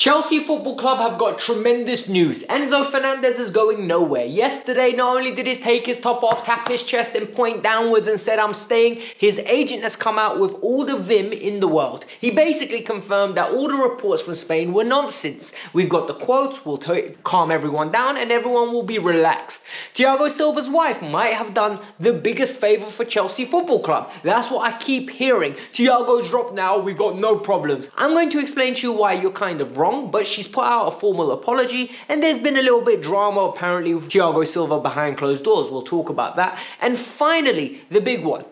Chelsea Football Club have got tremendous news. Enzo Fernandez is going nowhere. Yesterday, not only did he take his top off, tap his chest and point downwards and said, "I'm staying," his agent has come out with all the vim in the world. He basically confirmed that all the reports from Spain were nonsense. We've got the quotes, we'll calm everyone down and everyone will be relaxed. Thiago Silva's wife might have done the biggest favour for Chelsea Football Club. That's what I keep hearing. Thiago's dropped now, we've got no problems. I'm going to explain to you why you're kind of wrong, but she's put out a formal apology and there's been a little bit drama apparently with Thiago Silva behind closed doors. We'll talk about that. And finally, the big one.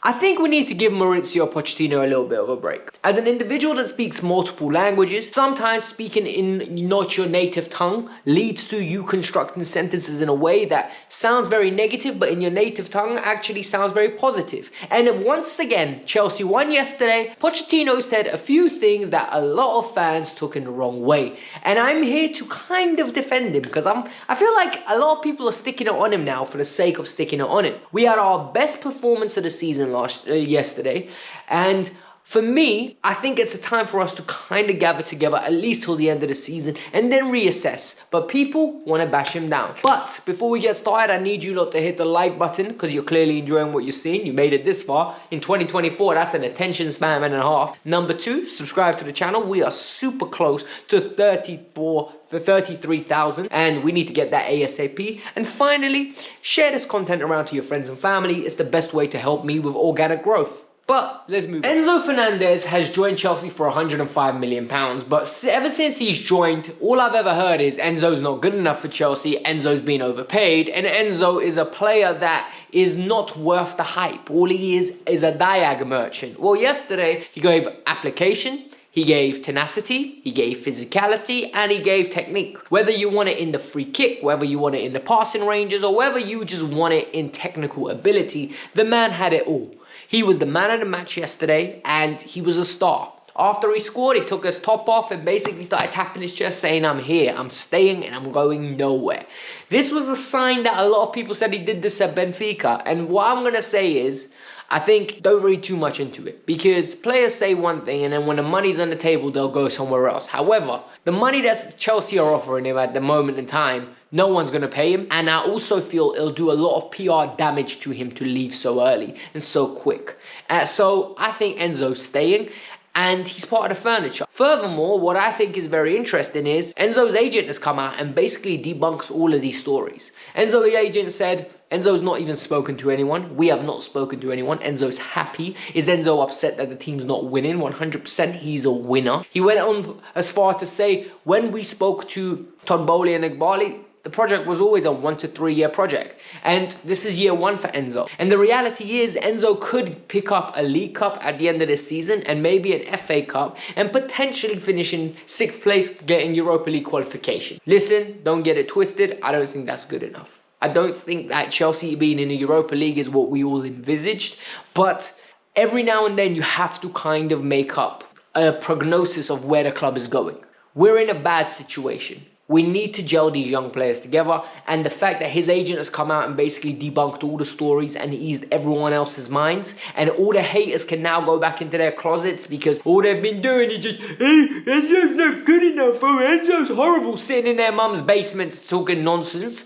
I think we need to give Mauricio Pochettino a little bit of a break. As an individual that speaks multiple languages, sometimes speaking in not your native tongue leads to you constructing sentences in a way that sounds very negative, but in your native tongue actually sounds very positive. And once again, Chelsea won yesterday. Pochettino said a few things that a lot of fans took in the wrong way. And I'm here to kind of defend him because I feel like a lot of people are sticking it on him now for the sake of sticking it on him. We had our best performance of the season yesterday, and for me, I think it's a time for us to kind of gather together at least till the end of the season and then reassess. But people want to bash him down. But before we get started, I need you lot to hit the like button because you're clearly enjoying what you're seeing. You made it this far. In 2024, that's an attention span and a half. Number 2, subscribe to the channel. We are super close to 33,000 and we need to get that ASAP. And finally, share this content around to your friends and family. It's the best way to help me with organic growth. But let's move on. Enzo Fernandez has joined Chelsea for £105 million, but ever since he's joined, all I've ever heard is Enzo's not good enough for Chelsea, Enzo's been overpaid, and Enzo is a player that is not worth the hype. All he is a diag merchant. Well, yesterday he gave application, he gave tenacity, he gave physicality, and he gave technique. Whether you want it in the free kick, whether you want it in the passing ranges, or whether you just want it in technical ability, the man had it all. He was the man of the match yesterday, and he was a star. After he scored, he took his top off and basically started tapping his chest saying, "I'm here, I'm staying, and I'm going nowhere." This was a sign that a lot of people said he did this at Benfica. And what I'm going to say is, I think don't read too much into it, because players say one thing and then when the money's on the table, they'll go somewhere else. However, the money that Chelsea are offering him at the moment in time, no one's going to pay him. And I also feel it'll do a lot of PR damage to him to leave so early and so quick. So I think Enzo's staying, and he's part of the furniture. Furthermore, what I think is very interesting is Enzo's agent has come out and basically debunks all of these stories. Enzo's agent said, Enzo's not even spoken to anyone. We have not spoken to anyone. Enzo's happy. Is Enzo upset that the team's not winning? 100% he's a winner. He went on as far to say, when we spoke to Todd Bowley and Igbali, the project was always a 1 to 3 year project. And this is year 1 for Enzo. And the reality is Enzo could pick up a League Cup at the end of the season and maybe an FA Cup and potentially finish in 6th place, getting Europa League qualification. Listen, don't get it twisted. I don't think that's good enough. I don't think that Chelsea being in the Europa League is what we all envisaged. But every now and then you have to kind of make up a prognosis of where the club is going. We're in a bad situation. We need to gel these young players together, and the fact that his agent has come out and basically debunked all the stories and eased everyone else's minds, and all the haters can now go back into their closets because all they've been doing is just, "Hey, Enzo's not good enough, oh, Enzo's horrible," sitting in their mum's basements talking nonsense.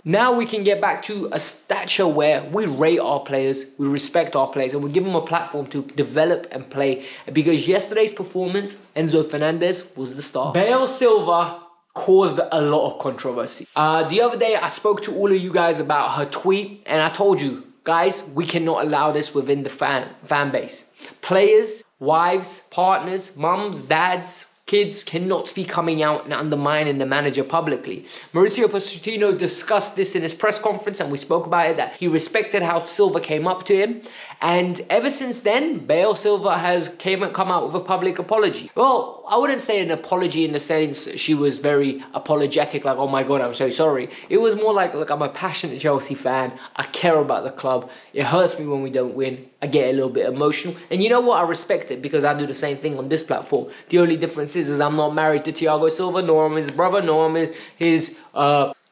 Now we can get back to a stature where we rate our players, we respect our players, and we give them a platform to develop and play. Because yesterday's performance, Enzo Fernandez was the star. Bale Silva caused a lot of controversy. The other day, I spoke to all of you guys about her tweet, and I told you, guys, we cannot allow this within the fan base. Players, wives, partners, mums, dads, kids cannot be coming out and undermining the manager publicly. Mauricio Pochettino discussed this in his press conference, and we spoke about it, that he respected how Silva came up to him. And ever since then, Bale Silva has come out with a public apology. Well, I wouldn't say an apology in the sense she was very apologetic, like, "Oh my God, I'm so sorry." It was more like, "Look, I'm a passionate Chelsea fan. I care about the club. It hurts me when we don't win. I get a little bit emotional. And you know what? I respect it because I do the same thing on this platform. The only difference is I'm not married to Thiago Silva, nor am his brother, nor am his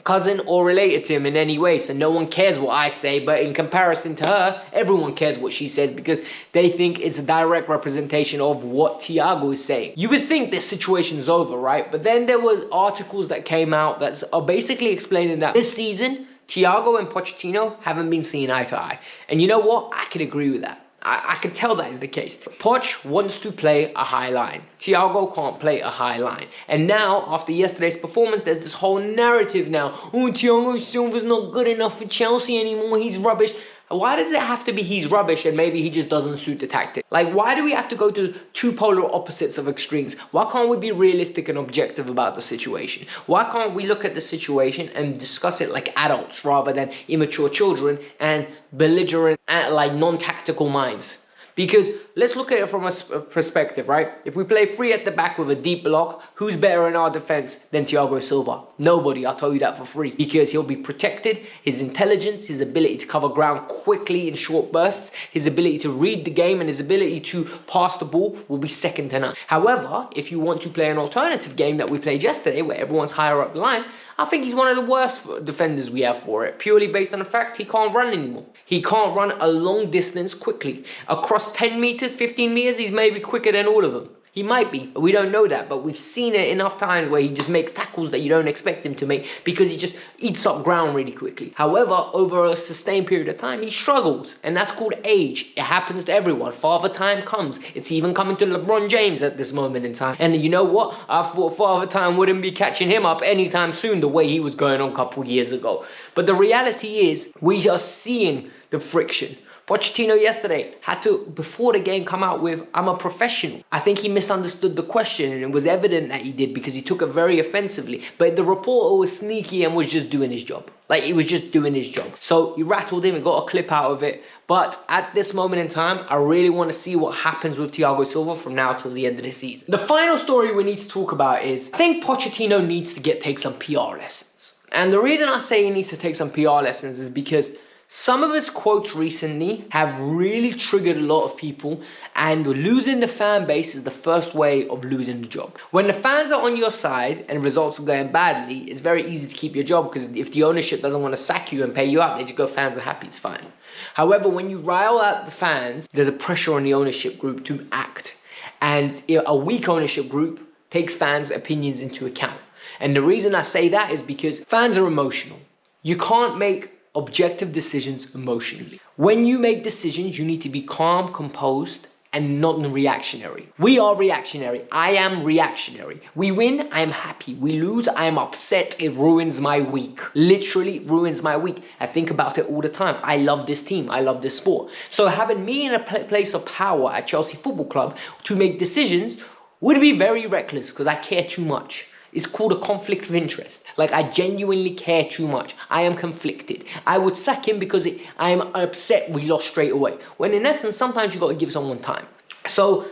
cousin or related to him in any way, so no one cares what I say, but in comparison to her, everyone cares what she says because they think it's a direct representation of what Thiago is saying. You would think this situation is over, right? But then there were articles that came out that are basically explaining that this season, Thiago and Pochettino haven't been seeing eye to eye. And you know what? I can agree with that. I can tell that is the case. Poch wants to play a high line. Thiago can't play a high line. And now, after yesterday's performance, there's this whole narrative now. Oh, Thiago Silva's not good enough for Chelsea anymore. He's rubbish. Why does it have to be he's rubbish and maybe he just doesn't suit the tactic? Like, why do we have to go to two polar opposites of extremes? Why can't we be realistic and objective about the situation? Why can't we look at the situation and discuss it like adults rather than immature children and belligerent, like non-tactical minds? Because let's look at it from a perspective, right? If we play three at the back with a deep block, who's better in our defense than Thiago Silva? Nobody, I'll tell you that for free. Because he'll be protected, his intelligence, his ability to cover ground quickly in short bursts, his ability to read the game and his ability to pass the ball will be second to none. However, if you want to play an alternative game that we played yesterday where everyone's higher up the line, I think he's one of the worst defenders we have for it, purely based on the fact he can't run anymore. He can't run a long distance quickly. Across 10 meters, 15 meters, he's maybe quicker than all of them. He might be, we don't know that, but we've seen it enough times where he just makes tackles that you don't expect him to make because he just eats up ground really quickly. However, over a sustained period of time, he struggles, and that's called age. It happens to everyone. Father time comes. It's even coming to LeBron James at this moment in time. And you know what? I thought Father time wouldn't be catching him up anytime soon the way he was going on a couple years ago. But the reality is, we are seeing the friction. Pochettino yesterday had to, before the game, come out with, I'm a professional. I think he misunderstood the question, and it was evident that he did because he took it very offensively. But the reporter was sneaky and was just doing his job. Like, he was just doing his job. So he rattled him and got a clip out of it. But at this moment in time, I really want to see what happens with Thiago Silva from now till the end of the season. The final story we need to talk about is, I think Pochettino needs to take some PR lessons. And the reason I say he needs to take some PR lessons is because some of his quotes recently have really triggered a lot of people, and losing the fan base is the first way of losing the job. When the fans are on your side and results are going badly, it's very easy to keep your job because if the ownership doesn't want to sack you and pay you out, they just go, fans are happy, it's fine. However, when you rile out the fans, there's a pressure on the ownership group to act. And a weak ownership group takes fans' opinions into account. And the reason I say that is because fans are emotional. You can't make objective decisions emotionally. When you make decisions, you need to be calm, composed, and not reactionary. We are reactionary. I am reactionary. We win, I am happy. We lose, I am upset. It ruins my week. Literally ruins my week. I think about it all the time. I love this team. I love this sport. So having me in a place of power at Chelsea Football Club to make decisions would be very reckless because I care too much. It's called a conflict of interest. Like, I genuinely care too much. I am conflicted. I would sack him because I am upset we lost straight away. When in essence, sometimes you got to give someone time. So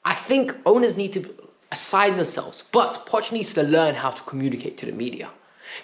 I think owners need to aside themselves. But Poch needs to learn how to communicate to the media.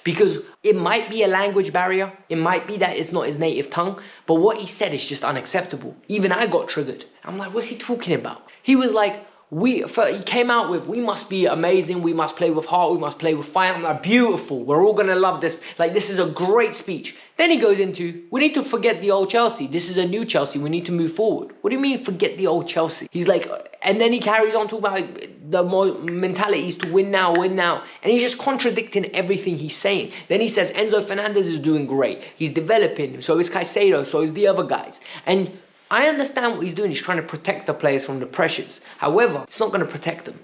Because it might be a language barrier. It might be that it's not his native tongue. But what he said is just unacceptable. Even I got triggered. I'm like, what's he talking about? He was like, he came out with, we must be amazing, we must play with heart, we must play with fire. I'm like, beautiful, we're all gonna love this. Like, this is a great speech. Then he goes into, we need to forget the old Chelsea. This is a new Chelsea, we need to move forward. What do you mean, forget the old Chelsea? He's like, and then he carries on talking about the more mentalities to win now, win now. And he's just contradicting everything he's saying. Then he says, Enzo Fernandez is doing great. He's developing, so is Caicedo, so is the other guys. And I understand what he's doing. He's trying to protect the players from the pressures. However, it's not going to protect them.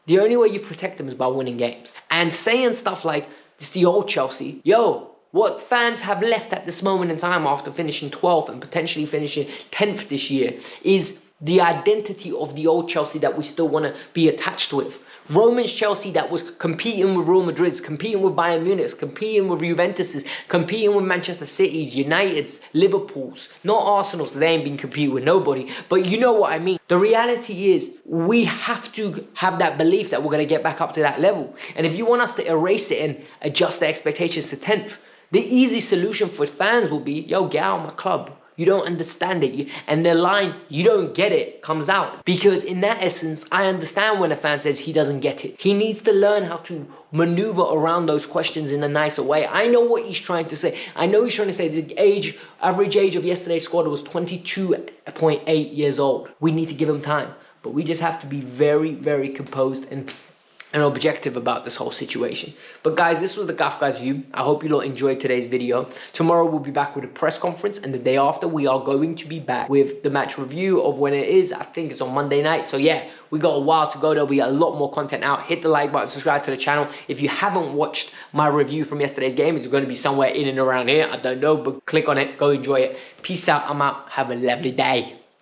The only way you protect them is by winning games. And saying stuff like, it's the old Chelsea. Yo, what fans have left at this moment in time after finishing 12th and potentially finishing 10th this year is the identity of the old Chelsea that we still want to be attached with. Roman's Chelsea that was competing with Real Madrid's, competing with Bayern Munich's, competing with Juventus's, competing with Manchester City's, United's, Liverpool's, not Arsenal's, they ain't been competing with nobody, but you know what I mean. The reality is, we have to have that belief that we're going to get back up to that level. And if you want us to erase it and adjust the expectations to 10th, the easy solution for fans will be, yo, get out of my club. you don't understand it. And the line, you don't get it, comes out. Because in that essence, I understand when a fan says he doesn't get it. He needs to learn how to maneuver around those questions in a nicer way. I know what he's trying to say. I know he's trying to say the average age of yesterday's squad was 22.8 years old. We need to give him time. But we just have to be very, very composed and objective about this whole situation. But guys, this was the Kavkas View. I hope you all enjoyed today's video. Tomorrow we'll be back with a press conference, and the day after we are going to be back with the match review of when it is. I think it's on Monday night. So yeah, we got a while to go. There'll be a lot more content out. Hit the like button, subscribe to the channel. If you haven't watched my review from yesterday's game, it's going to be somewhere in and around here. I don't know, but click on it, go enjoy it. Peace out. I'm out. Have a lovely day.